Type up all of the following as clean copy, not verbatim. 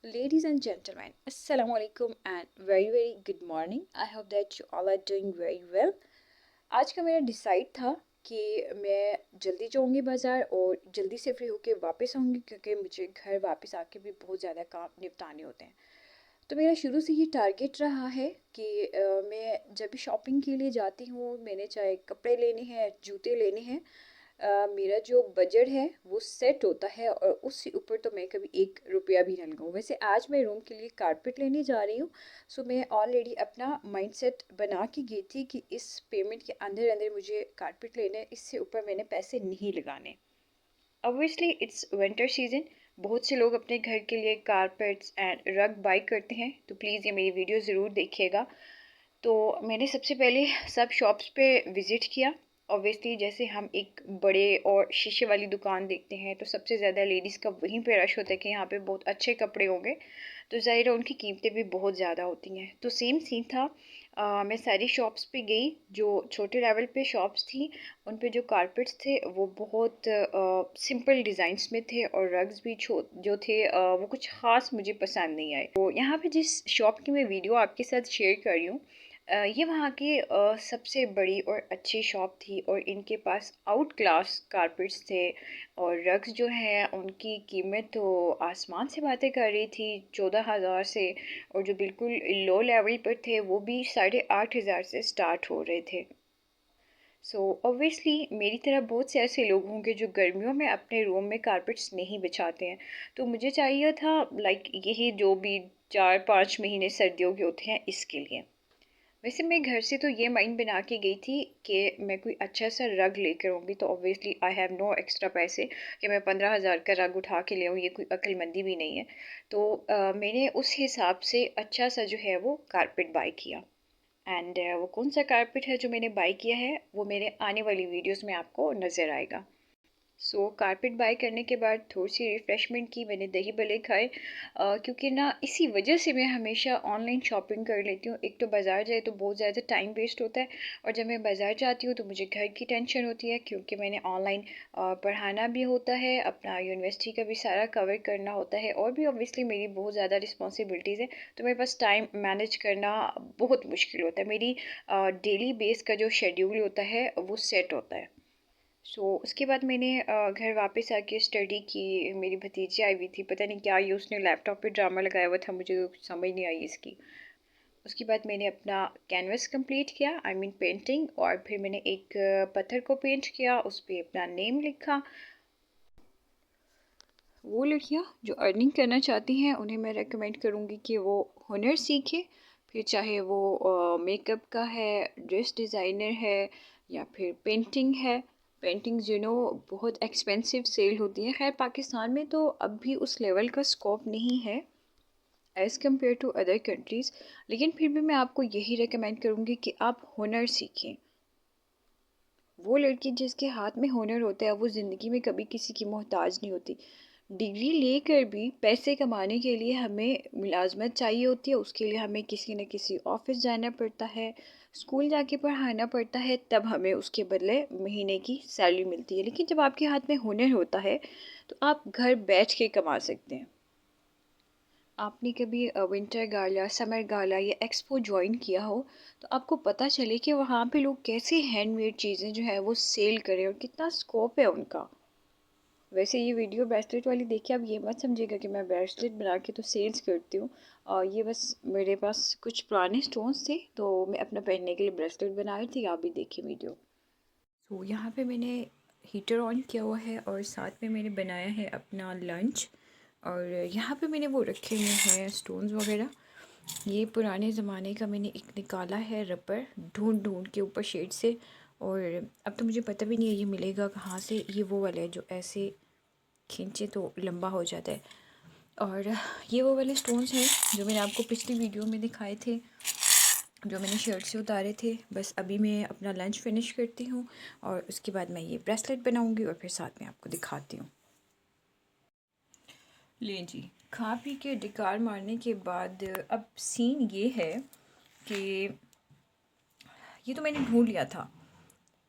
Ladies and gentlemen, Assalamu alaikum and very good morning. I hope that you all are doing very well. आज का मेरा decide था कि मैं जल्दी जाऊंगी बाज़ार और जल्दी से फ्री होके वापस आऊंगी क्योंकि मुझे घर वापस आके भी बहुत ज़्यादा काम निपटाने होते हैं। तो मेरा शुरू से ये टारगेट रहा है कि मैं जब भी शॉपिंग के लिए जाती हूँ, मैंने चाहे कपड़े लेने हैं, जूते लेने हैं, मेरा जो बजट है वो सेट होता है और उससे ऊपर तो मैं कभी एक रुपया भी नहीं लगाऊँ। वैसे आज मैं रूम के लिए कारपेट लेने जा रही हूँ। सो मैं ऑलरेडी अपना माइंडसेट बना के गई थी कि इस पेमेंट के अंदर अंदर मुझे कारपेट लेना है, इससे ऊपर मैंने पैसे नहीं लगाने। ऑब्वियसली इट्स विंटर सीजन, बहुत से लोग अपने घर के लिए कारपेट्स एंड रग बाई करते हैं, तो प्लीज़ ये मेरी वीडियो ज़रूर देखिएगा। तो मैंने सबसे पहले सब शॉप्स पे विज़िट किया। ऑब्वियसली जैसे हम एक बड़े और शीशे वाली दुकान देखते हैं तो सबसे ज़्यादा लेडीज़ का वहीं पे रश होता है कि यहाँ पे बहुत अच्छे कपड़े होंगे, तो ज़ाहिर है उनकी कीमतें भी बहुत ज़्यादा होती हैं। तो सेम सीन था। मैं सारी शॉप्स पे गई, जो छोटे लेवल पे शॉप्स थी उन पे जो कारपेट्स थे वो बहुत सिंपल डिज़ाइंस में थे और रग्स भी जो थे वो कुछ ख़ास मुझे पसंद नहीं आए। तो यहाँ पे जिस शॉप की मैं वीडियो आपके साथ शेयर कर रही हूँ, ये वहाँ की सबसे बड़ी और अच्छी शॉप थी और इनके पास आउट क्लास कारपेट्स थे और रग्स जो हैं उनकी कीमत तो आसमान से बातें कर रही थी, 14,000 से। और जो बिल्कुल लो लेवल पर थे वो भी 8,500 से स्टार्ट हो रहे थे। सो ऑब्वियसली मेरी तरह बहुत से ऐसे लोग होंगे जो गर्मियों में अपने रूम में कारपेट्स नहीं बिछाते हैं, तो मुझे चाहिए था लाइक यही जो भी 4-5 महीने सर्दियों के होते हैं इसके लिए। वैसे मैं घर से तो ये माइंड बना के गई थी कि मैं कोई अच्छा सा रग लेकर आऊँगी, तो obviously I have no extra पैसे कि मैं 15,000 का रग उठा के ले आऊँ, ये कोई अक्लमंदी भी नहीं है। तो मैंने उस हिसाब से अच्छा सा जो है वो कारपेट बाय किया। एंड वो कौन सा कारपेट है जो मैंने बाय किया है वो मेरे आने वाली वीडियोस में आपको नज़र आएगा। सो कारपेट बाय करने के बाद थोड़ी सी रिफ़्रेशमेंट की, मैंने दही भल्ले खाए, क्योंकि ना इसी वजह से मैं हमेशा ऑनलाइन शॉपिंग कर लेती हूँ। एक तो बाज़ार जाए तो बहुत ज़्यादा टाइम वेस्ट होता है, और जब मैं बाज़ार जाती हूँ तो मुझे घर की टेंशन होती है क्योंकि मैंने ऑनलाइन पढ़ाना भी होता है, अपना यूनिवर्सिटी का भी सारा कवर करना होता है, और भी ऑब्वियसली मेरी बहुत ज़्यादा रिस्पॉन्सिबिलिटीज़ है, तो मेरे पास टाइम मैनेज करना बहुत मुश्किल होता है। मेरी डेली बेस का जो शेड्यूल होता है वो सेट होता है। उसके बाद मैंने घर वापस आके स्टडी की। मेरी भतीजी आई हुई थी, पता नहीं क्या ये उसने लैपटॉप पे ड्रामा लगाया हुआ था, मुझे तो कुछ समझ नहीं आई इसकी। उसके बाद मैंने अपना कैनवस कंप्लीट किया, आई मीन पेंटिंग, और फिर मैंने एक पत्थर को पेंट किया, उस पर अपना नेम लिखा। वो लड़कियाँ जो अर्निंग करना चाहती हैं उन्हें मैं रेकमेंड करूँगी कि वो हुनर सीखें, फिर चाहे वो मेकअप का है, ड्रेस डिज़ाइनर है, या फिर पेंटिंग है। पेंटिंग्स बहुत एक्सपेंसिव सेल होती हैं। खैर पाकिस्तान में तो अब भी उस लेवल का स्कोप नहीं है as compare to other countries, लेकिन फिर भी मैं आपको यही रेकमेंड करूँगी कि आप हुनर सीखें। वो लड़की जिसके हाथ में हुनर होता है वो ज़िंदगी में कभी किसी की मोहताज नहीं होती। डिग्री लेकर भी पैसे कमाने के लिए हमें मुलाजमत चाहिए होती है, उसके लिए हमें किसी न किसी ऑफिस जाना पड़ता है, स्कूल जाके पढ़ाना पड़ता है, तब हमें उसके बदले महीने की सैलरी मिलती है। लेकिन जब आपके हाथ में हुनर होता है तो आप घर बैठ के कमा सकते हैं। आपने कभी विंटर गाला, समर गाला या एक्सपो ज्वाइन किया हो तो आपको पता चले कि वहाँ पे लोग कैसे हैंडमेड चीज़ें जो है वो सेल करें और कितना स्कोप है उनका। वैसे ये वीडियो ब्रेसलेट वाली देखिए, आप ये मत समझिएगा कि मैं ब्रेसलेट बना के तो सेल्स करती हूँ, और ये बस मेरे पास कुछ पुराने स्टोन्स थे तो मैं अपना पहनने के लिए ब्रेसलेट बना रही थी। आप भी देखिए वीडियो। यहाँ पे मैंने हीटर ऑन किया हुआ है और साथ में मैंने बनाया है अपना लंच, और यहाँ पे मैंने वो रखे हुए हैं स्टोन्स वगैरह। ये पुराने ज़माने का मैंने एक निकाला है रबर, ढूंढ ढूंढ के ऊपर शेड से, और अब तो मुझे पता भी नहीं है ये मिलेगा कहाँ से। ये वो वाला है जो ऐसे खींचे तो लंबा हो जाता है, और ये वो वाले स्टोन्स हैं जो मैंने आपको पिछली वीडियो में दिखाए थे, जो मैंने शर्ट से उतारे थे। बस अभी मैं अपना लंच फिनिश करती हूँ और उसके बाद मैं ये ब्रेसलेट बनाऊँगी और फिर साथ में आपको दिखाती हूँ। ले जी, खा पी के डिकार मारने के बाद अब सीन ये है कि ये तो मैंने ढूंढ लिया था,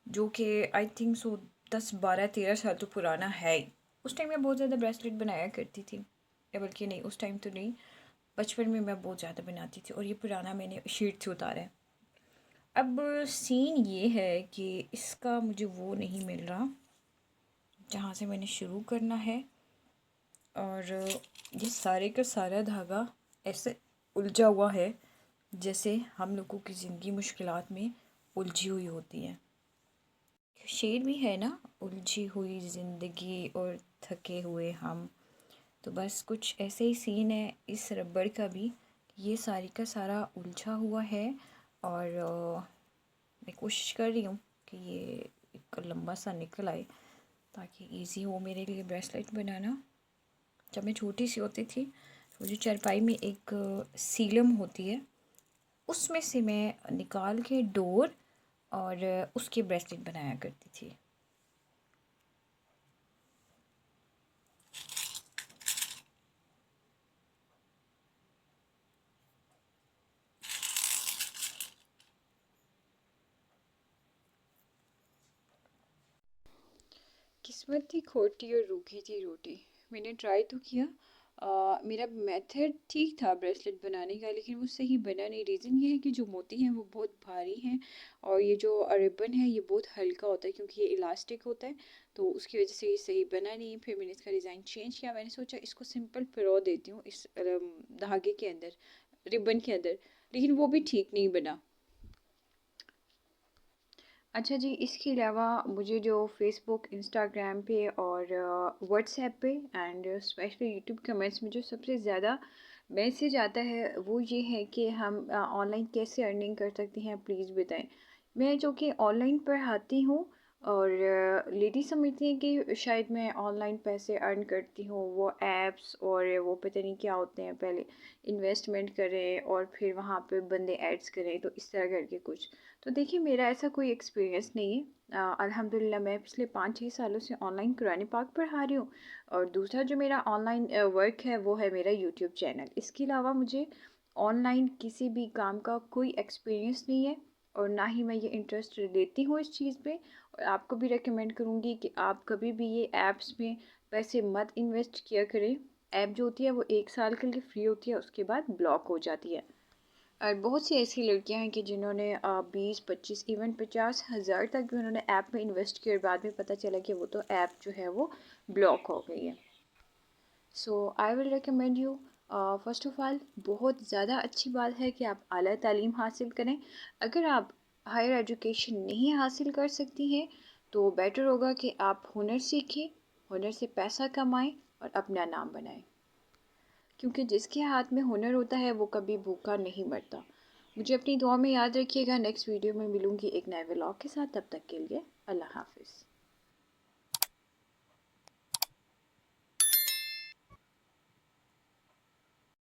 जो कि आई थिंक सो 10-12-13 साल तो पुराना है ही। उस टाइम मैं बहुत ज़्यादा ब्रेसलेट बनाया करती थी। या बल्कि नहीं, उस टाइम तो नहीं, बचपन में मैं बहुत ज़्यादा बनाती थी। और ये पुराना मैंने शीट से उतारा है। अब सीन ये है कि इसका मुझे वो नहीं मिल रहा जहाँ से मैंने शुरू करना है। और ये सारे का सारा धागा ऐसे उलझा हुआ है जैसे हम लोगों की ज़िंदगी मुश्किलात में उलझी हुई होती है। शेर भी है ना, उलझी हुई ज़िंदगी और थके हुए हम। तो बस कुछ ऐसे ही सीन है इस रबड़ का भी। ये सारी का सारा उलझा हुआ है। और मैं कोशिश कर रही हूँ कि ये एक लंबा सा निकल आए ताकि इजी हो मेरे लिए ब्रेसलेट बनाना। जब मैं छोटी सी होती थी तो जो चारपाई में एक सीलम होती है, उसमें से मैं निकाल के डोर और उसके ब्रेसलेट बनाया करती थी। किस्मत थी खोटी और रूखी थी रोटी। मैंने ट्राई तो किया, मेरा मेथड ठीक था ब्रेसलेट बनाने का, लेकिन वो सही बना नहीं। रीज़न ये है कि जो मोती हैं वो बहुत भारी हैं और ये जो रिबन है ये बहुत हल्का होता है, क्योंकि ये इलास्टिक होता है। तो उसकी वजह से ये सही बना नहीं। फिर मैंने इसका डिज़ाइन चेंज किया। मैंने सोचा इसको सिंपल पिरो देती हूँ इस धागे के अंदर, रिबन के अंदर, लेकिन वो भी ठीक नहीं बना। अच्छा जी, इसके अलावा मुझे जो फ़ेसबुक, इंस्टाग्राम पे और व्हाट्सएप पे एंड स्पेशली यूट्यूब कमेंट्स में जो सबसे ज़्यादा मैसेज आता है वो ये है कि हम ऑनलाइन कैसे अर्निंग कर सकते हैं, प्लीज़ बताएं। मैं जो कि ऑनलाइन पढ़ाती हूँ और लेडी समझती हैं कि शायद मैं ऑनलाइन पैसे अर्न करती हूँ। वो ऐप्स और वो पता नहीं क्या होते हैं, पहले इन्वेस्टमेंट करें और फिर वहाँ पे बंदे एड्स करें, तो इस तरह करके कुछ। तो देखिए, मेरा ऐसा कोई एक्सपीरियंस नहीं है। अल्हम्दुलिल्लाह मैं पिछले 5-6 सालों से ऑनलाइन कुरान पाक पढ़ा रही हूँ। और दूसरा जो मेरा ऑनलाइन वर्क है वो है मेरा यूट्यूब चैनल। इसके अलावा मुझे ऑनलाइन किसी भी काम का कोई एक्सपीरियंस नहीं है और ना ही मैं ये इंटरेस्ट लेती हूँ इस चीज़ पे। और आपको भी रेकमेंड करूँगी कि आप कभी भी ये ऐप्स में पैसे मत इन्वेस्ट किया करें। ऐप जो होती है वो 1 साल के लिए फ्री होती है, उसके बाद ब्लॉक हो जाती है। और बहुत सी ऐसी लड़कियां हैं कि जिन्होंने 20-25 इवन 50,000 तक भी उन्होंने ऐप में इन्वेस्ट किया और बाद में पता चला कि वो तो ऐप जो है वो ब्लॉक हो गई है। So I will recommend you, first of all बहुत ज़्यादा अच्छी बात है कि आप आला तालीम हासिल करें। अगर आप हायर एजुकेशन नहीं हासिल कर सकती हैं तो बेटर होगा कि आप हुनर सीखें, हुनर से पैसा कमाएं और अपना नाम बनाएं, क्योंकि जिसके हाथ में हुनर होता है वो कभी भूखा नहीं मरता। मुझे अपनी दुआ में याद रखिएगा। नेक्स्ट वीडियो में मिलूँगी एक नए व्लॉग के साथ। तब तक के लिए अल्लाह हाफ़िज़।